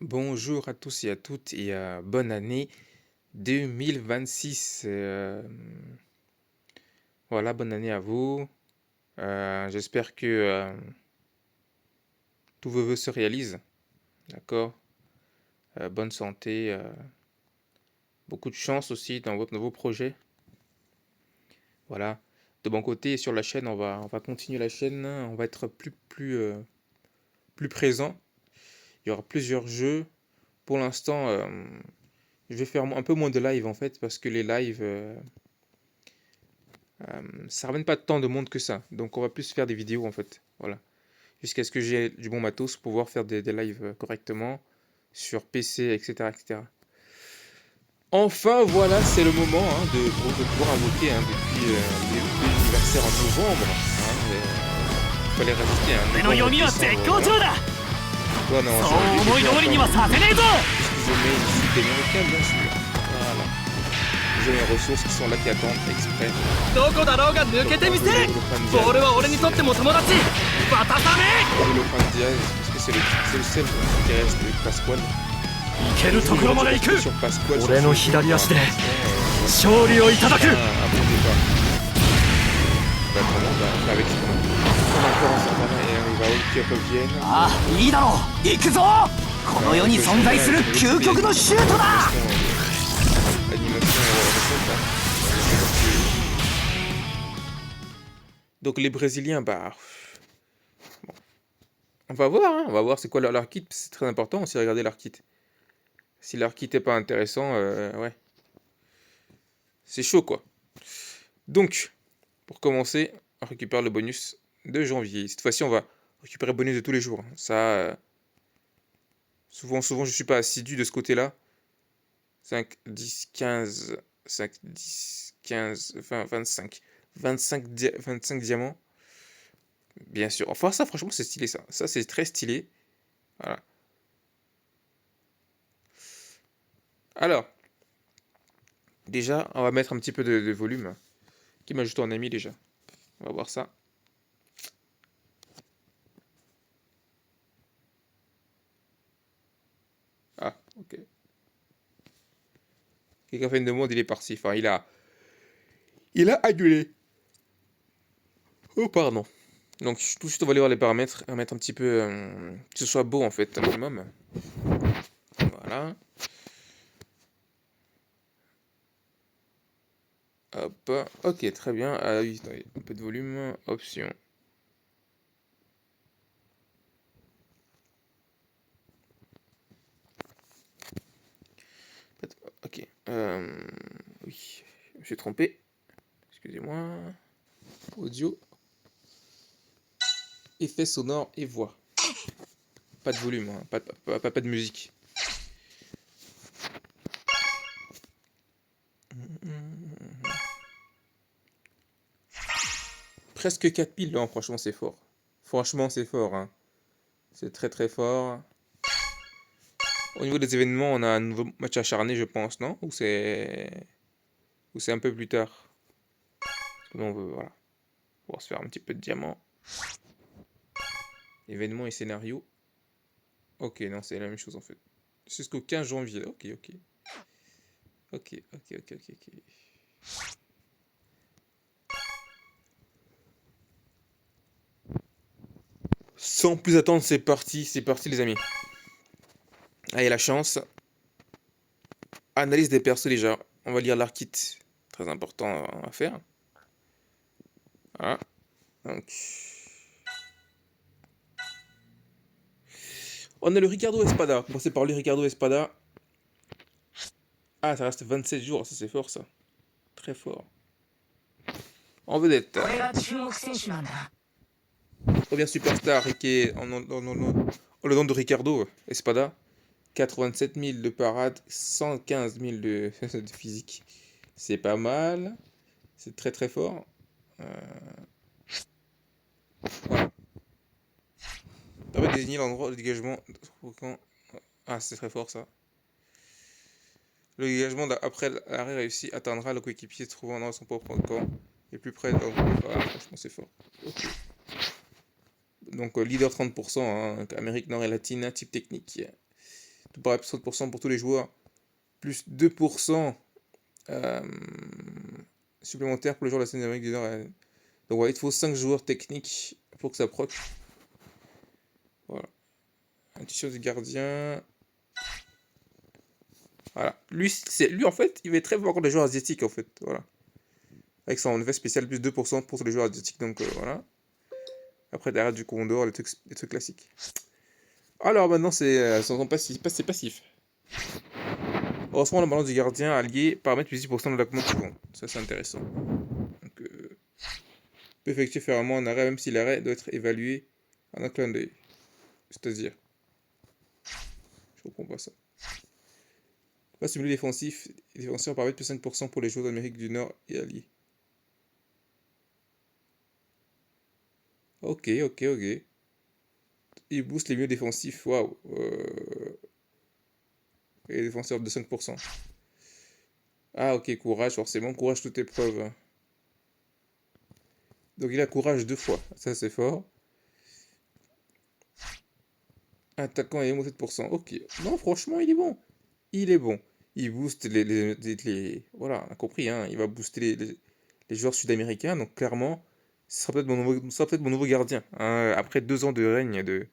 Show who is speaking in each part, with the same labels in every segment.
Speaker 1: Bonjour à tous et à toutes et bonne année 2026. Voilà, bonne année à vous. J'espère que tous vos vœux se réalisent. D'accord? Bonne santé, beaucoup de chance aussi dans vos nouveaux projets. Voilà. De mon côté, sur la chaîne, on va continuer la chaîne. On va être plus présent. Il y aura plusieurs jeux. Pour l'instant, je vais faire un peu moins de live en fait parce que les lives, ça ramène pas tant de monde que ça. Donc on va plus faire des vidéos en fait. Voilà. Jusqu'à ce que j'ai du bon matos pour pouvoir faire des lives correctement sur PC, etc. etc. Enfin voilà, c'est le moment de pouvoir invoquer depuis l'anniversaire en novembre. Il fallait rajouter un
Speaker 2: 俺の読
Speaker 1: novembre
Speaker 2: みは
Speaker 1: décembre.
Speaker 2: 絶好調だ
Speaker 1: Toi non,
Speaker 2: そう思い通りにはさせねえぞ
Speaker 1: puisque je mets une suite américaine bien sûr. Voilà. J'ai mes ressources qui sont là qui attendent exprès.
Speaker 2: どこだろうが抜けてみせるボールは俺にとっても友達渡さね
Speaker 1: Le Lopin Diaz, parce que c'est le seul qui reste avec Pasquale.
Speaker 2: えいけるところまで行く
Speaker 1: Sur Pasquale,
Speaker 2: 俺の左足で勝利をいただく
Speaker 1: un bon départ. Bah, vraiment, bah, avec ce qu'on a encore un certain et il va qui reviennent.
Speaker 2: ああいいだろう行くぞこの世に存在する究極のシュートだ
Speaker 1: Animation recette, hein. Donc les Brésiliens, bah, bon, on va voir c'est quoi leur kit, c'est très important aussi de regarder leur kit. Si leur kit est pas intéressant, ouais, c'est chaud quoi. Donc, pour commencer, on récupère le bonus de janvier. Cette fois-ci, on va récupérer le bonus de tous les jours, hein. Ça, souvent, je suis pas assidu de ce côté-là. 5, 10, 15, 5, 10, 15, 20, 25. 25 diamants. Bien sûr. Enfin, ça, franchement, c'est stylé, ça. Ça, c'est très stylé. Voilà. Alors, déjà, on va mettre un petit peu de volume. Qui m'ajoute en ami, déjà? On va voir ça. Ah, ok. Quelqu'un fait une demande, il est parti. Enfin, il a annulé. Oh, pardon. Donc, tout de suite, on va aller voir les paramètres. On va mettre un petit peu... que ce soit beau, en fait, un minimum. Voilà. Hop. Ok, très bien. Ah oui, attendez, un peu de volume. Option. Ok. Oui, je me suis trompé. Excusez-moi. Audio. Effet sonore et voix. Pas de volume, hein. Pas de musique. Presque 4000, non, franchement, c'est fort. Franchement, c'est fort, hein. C'est très très fort. Au niveau des événements, on a un nouveau match acharné, je pense, non? Ou c'est un peu plus tard? Parce que nous, on veut, voilà, pouvoir se faire un petit peu de diamant. Événements et scénarios. Ok, non, c'est la même chose en fait. Jusqu'au 15 janvier. Ok, ok. Ok, ok, ok, ok, ok. Sans plus attendre, c'est parti les amis. Allez, la chance. Analyse des persos déjà. On va lire leur kit. Très important à faire. Voilà. Donc. On a le Ricardo Espada. Commencer par le Ricardo Espada. Ah, ça reste 27 jours. Ça, c'est fort, ça. Très fort. En vedette. Revient Superstar. Riquet. En le nom de Ricardo Espada. 87 000 de parade. 115 000 de physique. C'est pas mal. C'est très très fort. Voilà. Permet de désigner l'endroit de dégagement. Ah, c'est très fort ça. Le dégagement après l'arrêt réussi atteindra le coéquipier se trouvant dans son propre camp et plus près. Donc, voilà, franchement, c'est fort. Okay. Donc, leader 30%, hein, Amérique Nord et Latine, type technique. tout pareil, 60% pour tous les joueurs, plus 2% supplémentaires pour les joueurs de la scène d'Amérique du Nord. Donc voilà, il te faut 5 joueurs techniques pour que ça proc. Voilà. Intuition du gardien. Voilà. Lui, en fait, il va être très fort contre les joueurs asiatiques, en fait. Voilà. Avec son effet spécial, plus 2% pour tous les joueurs asiatiques. Donc voilà. Après, derrière du Condor, les trucs classiques. Alors maintenant, c'est son passif. Heureusement, la balance du gardien allié paramètre plus 10% de la commande suivante. Ça, c'est intéressant. Donc, peut effectuer fermement un arrêt, même si l'arrêt doit être évalué en un clin d'œil. C'est-à-dire, je comprends pas ça. Pas simuler défensif, défenseur paramètre plus 5% pour les joueurs d'Amérique du Nord et alliés. Ok. Il booste les milieux défensifs, waouh. Et les défenseurs de 5%. Ah ok, courage, forcément, courage toute épreuve. Hein. Donc il a courage 2 fois, ça c'est fort. Attaquant et émo 7%, ok. Non, franchement, il est bon. Il est bon. Il booste voilà, on a compris, hein. Il va booster les joueurs sud-américains, donc clairement, ce sera peut-être mon nouveau gardien. Hein. Après 2 ans de règne de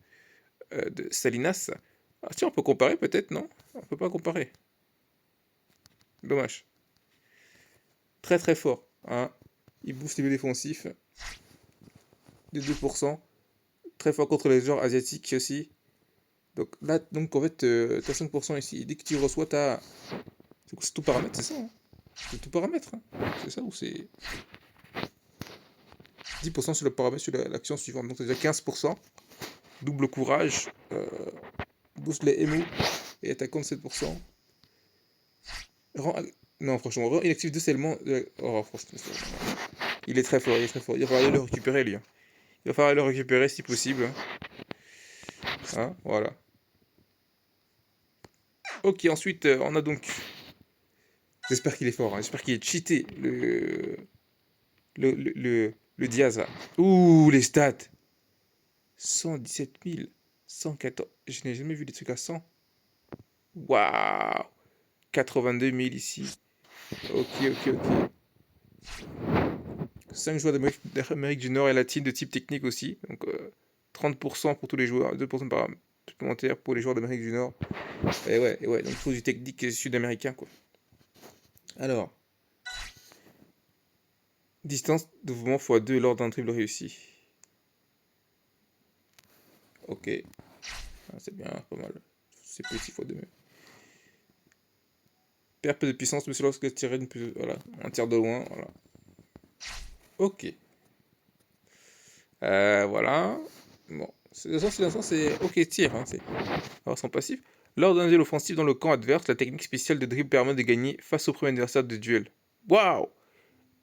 Speaker 1: Salinas. Ah tiens, on peut comparer peut-être, non? On peut pas comparer. Dommage. Très très fort. Hein. Il booste les milieux défensifs de 2%. Très fort contre les joueurs asiatiques aussi. Donc là, en fait, t'as 5% ici. Dès que tu reçois, t'as... C'est tout paramètre, c'est ça, hein. C'est tout paramètre, hein. C'est ça ou c'est... 10% sur le paramètre sur l'action suivante. Donc t'as déjà 15%. Double courage. Boost les émous. Et attaquant de 7%. Non, franchement, rend inactif de scellement. Oh, franchement, il est très fort, il est très fort. Il va falloir le récupérer, lui. Hein. Il va falloir le récupérer si possible. Hein, voilà. Ok, ensuite, on a donc... J'espère qu'il est fort, hein. J'espère qu'il est cheaté, le Diaz. Ouh, les stats 117 000, 114... Je n'ai jamais vu des trucs à 100. Waouh 82 000 ici. Ok. 5 joueurs d'Amérique du Nord et latine de type technique aussi. Donc 30% pour tous les joueurs, 2% par supplémentaire pour les joueurs d'Amérique du Nord. Et ouais, donc il faut du technique sud-américain, quoi. Alors, distance de mouvement x2 lors d'un dribble réussi. Ok. Ah, c'est bien, pas mal. C'est petit x2. Perd peu de puissance, mais lorsque tirer une plus... Voilà, un tir de loin, voilà. Ok. Voilà. Bon. C'est ok, tir, hein, c'est... Alors, son passif. Lors d'un duel offensif dans le camp adverse, la technique spéciale de dribble permet de gagner face au premier adversaire de duel. Waouh!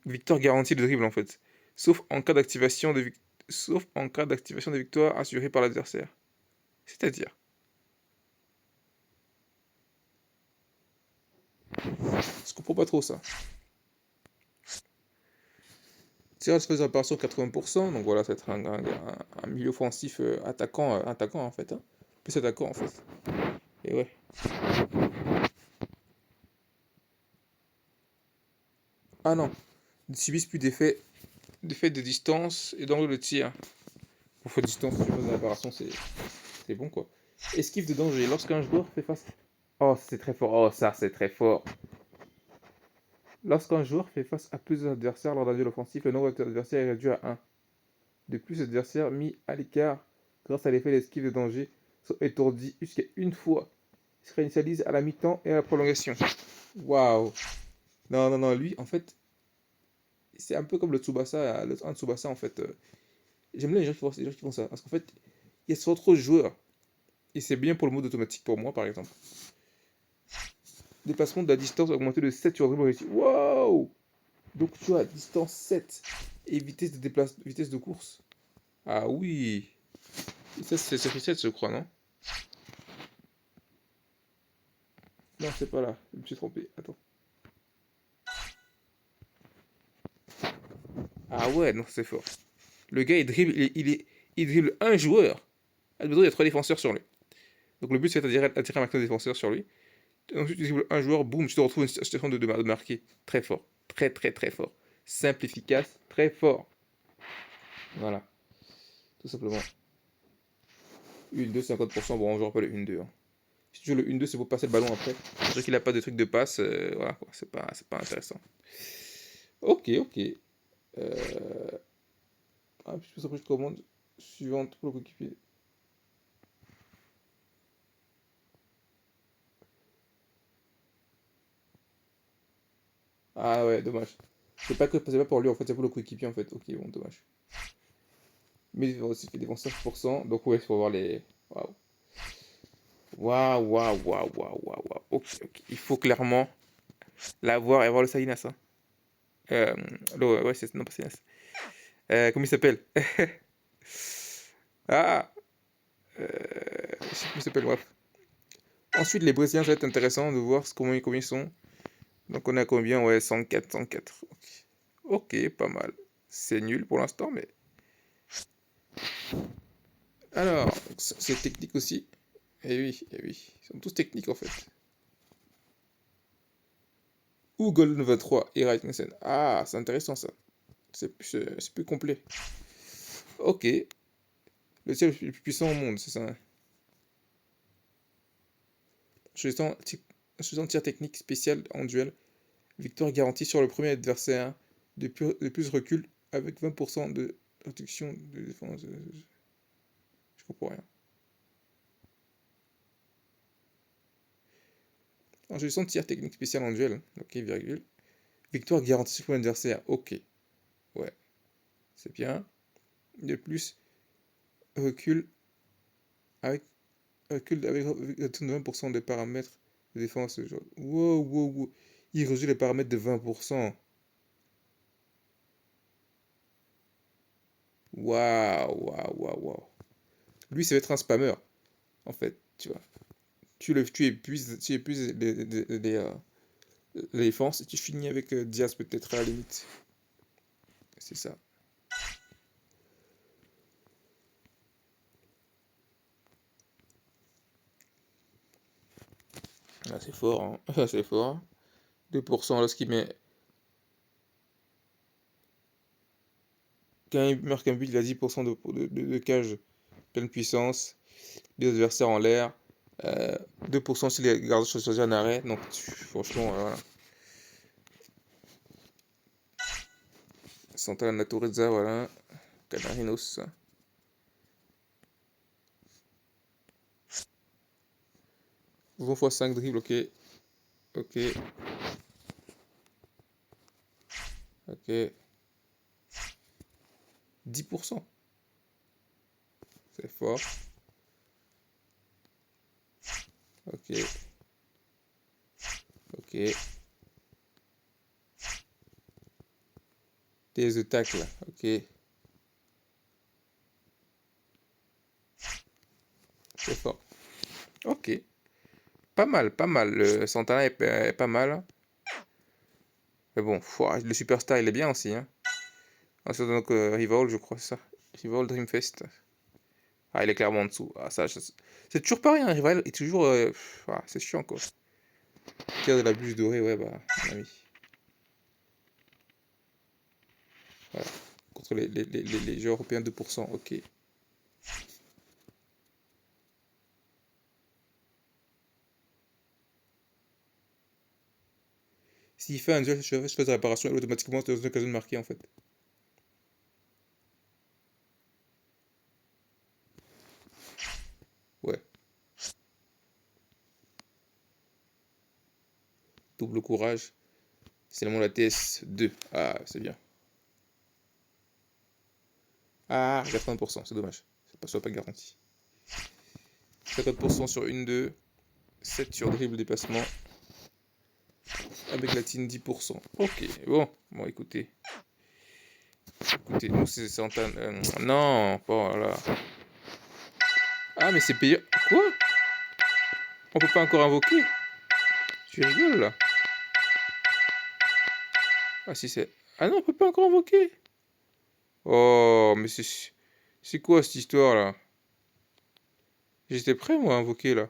Speaker 1: Victoire garantie de dribble en fait. Sauf en cas d'activation de victoire assurée par l'adversaire. C'est-à-dire. Je comprends pas trop ça. Tirage de réparation 80%, donc voilà, ça va être un milieu offensif attaquant en fait. Hein. Plus attaquant en fait. Et ouais. Ah non. Ils subissent plus d'effets de distance et d'angle de tir. Pour faire distance, sur de réparation, c'est bon quoi. Esquive de danger. Lorsqu'un joueur fait face... Oh, c'est très fort. Oh, ça, c'est très fort. Lorsqu'un joueur fait face à plusieurs adversaires lors d'un duel offensif, le nombre d'adversaires est réduit à 1. De plus, l'adversaire mis à l'écart grâce à l'effet d'esquive de danger sont étourdis jusqu'à une fois. Il se réinitialise à la mi-temps et à la prolongation. Waouh. Non, lui, en fait, c'est un peu comme le Tsubasa, un Tsubasa, en fait. J'aime bien les gens qui font ça. Parce qu'en fait, il y a souvent trop de joueurs. Et c'est bien pour le mode automatique pour moi, par exemple. Déplacement de la distance augmenté de 7 sur dribble réussi. Waouh. Donc tu as distance 7 et vitesse de course. Ah oui. Et ça c'est série 7 je crois, non? Non, c'est pas là. Je me suis trompé. Attends. Ah ouais, non, c'est fort. Le gars, il dribble un joueur. Ah, il y a 3 défenseurs sur lui. Donc le but c'est d'attirer un maximum de défenseurs sur lui. Ensuite, tu cibles un joueur, boum, tu te retrouves une situation de marquer. Très fort. Très très très fort. Simple, efficace, très fort. Voilà. Tout simplement. 1-2, 50%. Bon, on joue pas le 1-2. Hein. Si tu joues le 1-2, c'est pour passer le ballon après. C'est vrai qu'il n'a pas de truc de passe. Voilà quoi. C'est pas intéressant. Ok, ok. Ah, puis après, je commande suivante pour le coéquipier. Ah ouais, dommage. C'est pas pour lui en fait, c'est pour le coéquipier en fait. Ok, bon, dommage. Mais il aussi fait des bons 5%. Donc ouais, il faut voir les. Waouh. Waouh, waouh, waouh, waouh, waouh, waouh. Ok, ok. Il faut clairement l'avoir et avoir le Salinas. Hein. Ouais, c'est. Non, pas Salinas. Comment il s'appelle? Ah je sais plus comment il s'appelle, bref. Ensuite, les Brésiliens, ça va être intéressant de voir comment ils sont. Donc on a combien? Ouais, 104, 104. Ok, ok, pas mal. C'est nul pour l'instant, mais. Alors, c'est technique aussi. Eh oui. Ils sont tous techniques en fait. Ou Golden 23 et Raikkonen. Ah, c'est intéressant ça. C'est plus complet. Ok. Le ciel le plus puissant au monde, c'est ça. Choisissant tir technique spécial en duel. Victoire garantie sur le premier adversaire. De plus recul avec 20% de réduction de défense. Je comprends rien. En choisissant tir technique spécial en duel. Ok, virgule. Victoire garantie sur le premier adversaire. Ok. Ouais. C'est bien. De plus, recul avec avec 20% des paramètres de défense. Genre. Wow, wow, wow. Il réduit les paramètres de 20%. Waouh, waouh, waouh, waouh. Lui, ça va être un spammer, en fait, tu vois. Tu épuises les défenses et tu finis avec Diaz peut-être à la limite. C'est ça. Ah, c'est fort, hein. Ah, c'est fort. 2% lorsqu'il met. Quand il marque un but, il a 10% de cage pleine puissance. Les adversaires en l'air. 2% si les gardes choisissent un arrêt. Donc, franchement, voilà. Santana Natureza, voilà. Canarinos. 20 x 5 dribbles, ok. Ok. Ok. 10%. C'est fort. Ok. Ok. Des tacle. Ok. C'est fort. Ok. Pas mal, pas mal. Le Santana est pas mal. Mais bon, le Superstar, il est bien aussi. Hein. Ensuite, donc, Rival, je crois, c'est ça. Rival Dreamfest. Ah, il est clairement en dessous. Ah, ça, c'est toujours pareil, hein, Rival est toujours. C'est chiant, quoi. Tire de la bûche dorée, ouais, bah, mon ami. Voilà. Contre les jeux européens, 2%, ok. S'il fait un duel, je fais de réparation, et automatiquement, c'est dans une occasion de marquer, en fait. Ouais. Double courage. C'est le la TS2. Ah, c'est bien. Ah, 80%, c'est dommage. Soit pas garanti. 50% sur 1-2. 7 sur dribble dépassement. Avec la team 10%. Ok, bon, écoutez. Écoutez, nous c'est Santana. Non, pas voilà. Ah, mais c'est payant. Quoi? On peut pas encore invoquer? Tu rigoles là? Ah, si c'est. Ah non, on peut pas encore invoquer? Oh, mais c'est quoi cette histoire là? J'étais prêt, moi, à invoquer, là.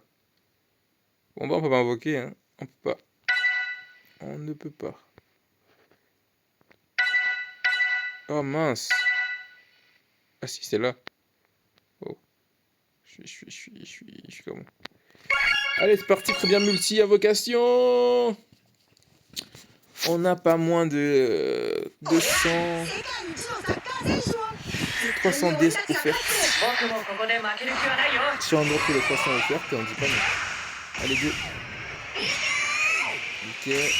Speaker 1: Bon, bah, on peut pas invoquer, hein. On peut pas. On ne peut pas. Oh, mince. Ah, si, c'est là. Oh. Je suis comment? Allez, c'est parti, première multi-invocation. On n'a pas moins de 200... 300 dés offertes. Si on drop les 300 offertes, on dit pas non. Allez, go. Nickel.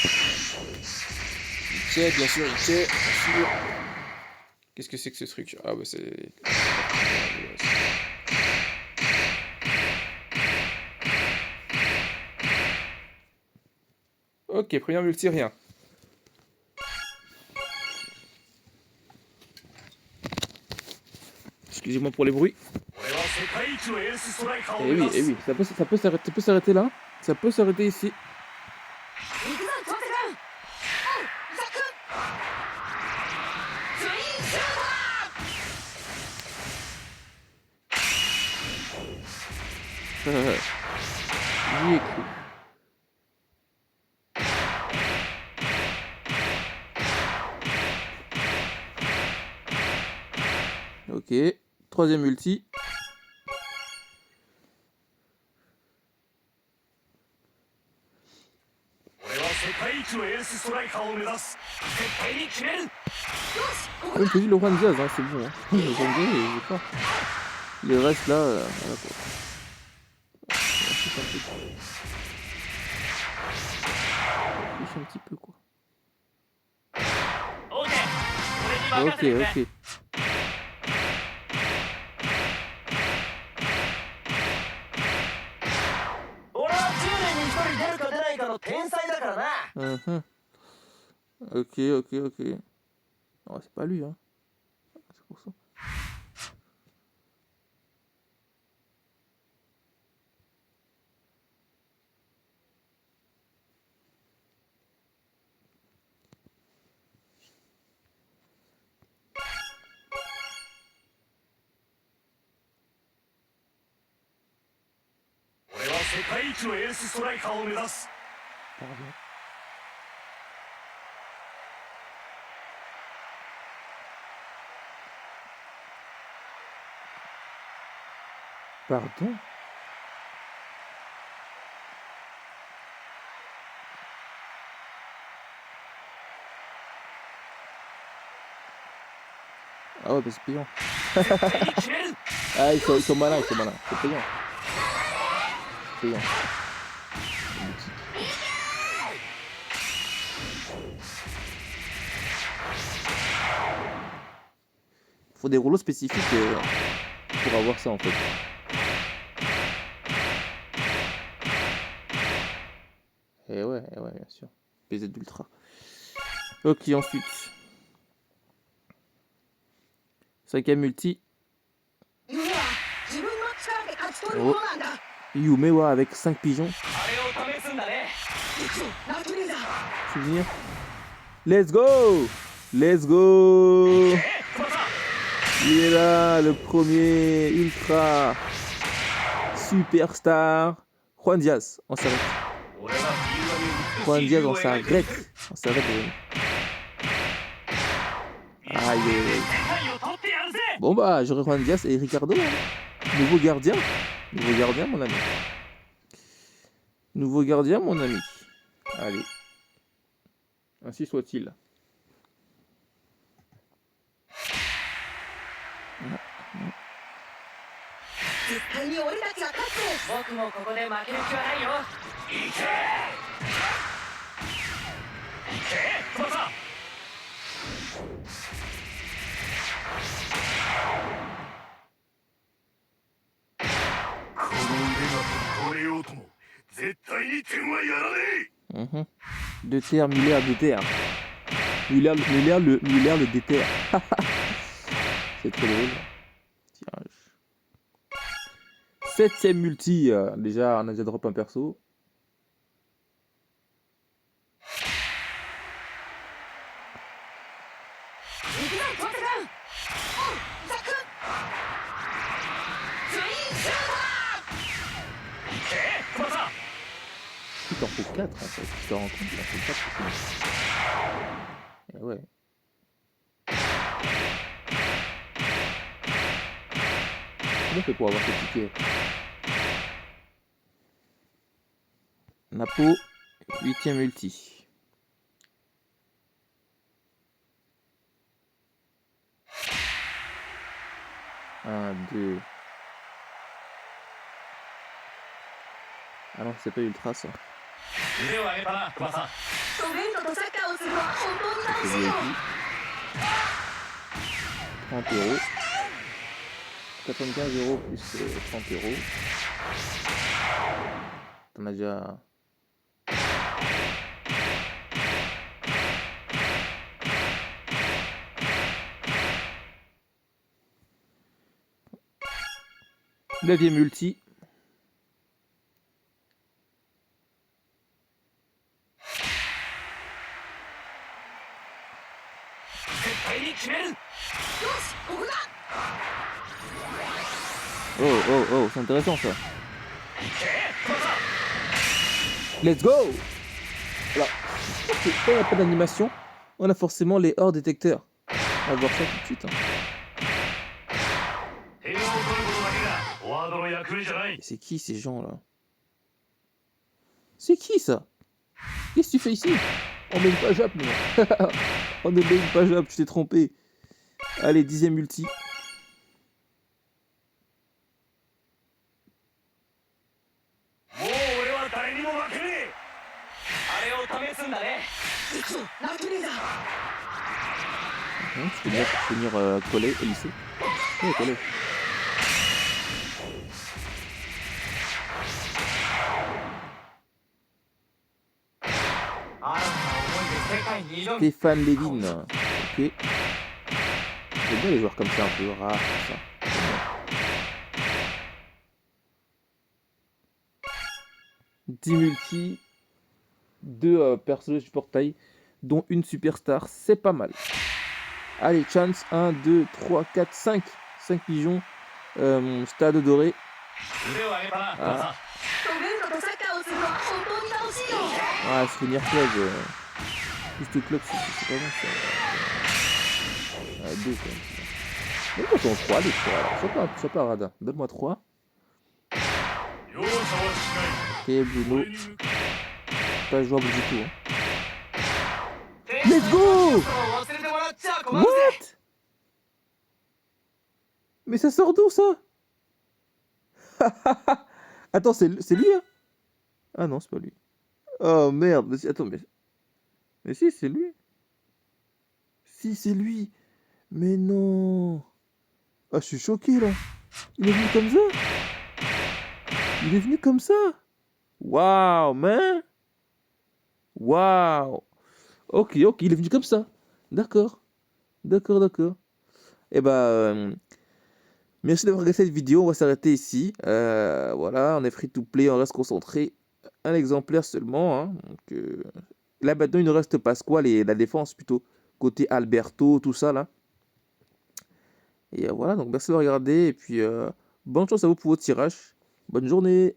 Speaker 1: Nickel, bien sûr, nickel. Bien sûr. Qu'est-ce que c'est que ce truc? Ah, bah, c'est... Ok, première multi, rien. Excusez-moi pour les bruits. Eh oui, ça peut s'arrêter là. Ça peut s'arrêter ici. J'y ai cru. Ok, troisième multi. Comme je dis, le Juan Diaz, hein, c'est bon. Hein. Le Juan Diaz, il est fort. Le reste là, voilà quoi. Un petit peu quoi. Ok, ok. Ok, ok, ok. Non, c'est pas lui, hein. C'est pour ça. Pardon? Ah ouais, bah c'est payant. Ah, ils sont malins, c'est payant. C'est payant. Faut des rouleaux spécifiques pour avoir ça en fait. Et ouais, bien sûr. PZ d'Ultra. Ok, ensuite. Cinquième multi. Oh. Yumewa avec 5 pigeons. Souvenir. Let's go! Let's go! Il est là, le premier ultra superstar. Juan Diaz, on s'arrête. Juan Diaz, on s'arrête. On s'arrête. Aïe. Bon bah, j'aurai Juan Diaz et Ricardo. Hein. Nouveau gardien, mon ami. Nouveau gardien, mon ami. Allez. Ainsi soit-il. De terre, Muller de terre. Muller le déterre. C'est trop drôle. Tirage. 7ème multi. Déjà, on a déjà drop un perso. t'en faut 4 en fait. Tu te rends compte, il en faut 4 pour finir. Et ouais. Comment on fait pour avoir ce ticket? Napo, 8ème ulti. Un, 2. Ah non, c'est pas ultra ça. C'est VIP. 30 €. 95 € plus 30 €. T'en as déjà. Neuvième multi. Oh, c'est intéressant ça. Let's go. Alors, quand il n'y a pas d'animation, on a forcément les hors détecteurs. On va voir ça tout de suite. Et c'est qui ces gens là? C'est qui ça? Qu'est-ce que tu fais ici? On met une page up, nous. On met une page up, tu t'es trompé. Allez, 10ème ulti. Tu peux venir coller et lisser. Oui, coller. Stéphane Lévin. Ok. J'aime bien les joueurs comme ça, un peu rares, tout ça. 10 multi, 2 personnages du portail, dont une superstar, c'est pas mal. Allez, chance, 1, 2, 3, 4, 5. 5 pigeons. Stade doré. Ah, se finir club. Juste le club, c'est pas bon ça. 2 quand même. Donne-moi ton 3, les 3. Sois pas radin. Donne-moi 3. Ok, Bruno. Pas jouable du tout. Hein. Let's go! What? Mais ça sort d'où ça? Attends, c'est lui hein? Ah non, c'est pas lui. Oh merde, attends, mais si, c'est lui. Si, c'est lui. Mais non. Ah, je suis choqué là. Il est venu comme ça. Il est venu comme ça. Waouh, man. Waouh. Ok, il est venu comme ça. D'accord. Eh ben, merci d'avoir regardé cette vidéo. On va s'arrêter ici. Voilà, on est free to play, on reste concentré. Un exemplaire seulement. Hein. Donc, là, maintenant, il ne reste Pasquale et la défense plutôt. Côté Alberto, tout ça là. Et voilà, donc merci de regarder. Et puis, bonne chance à vous pour vos tirages. Bonne journée.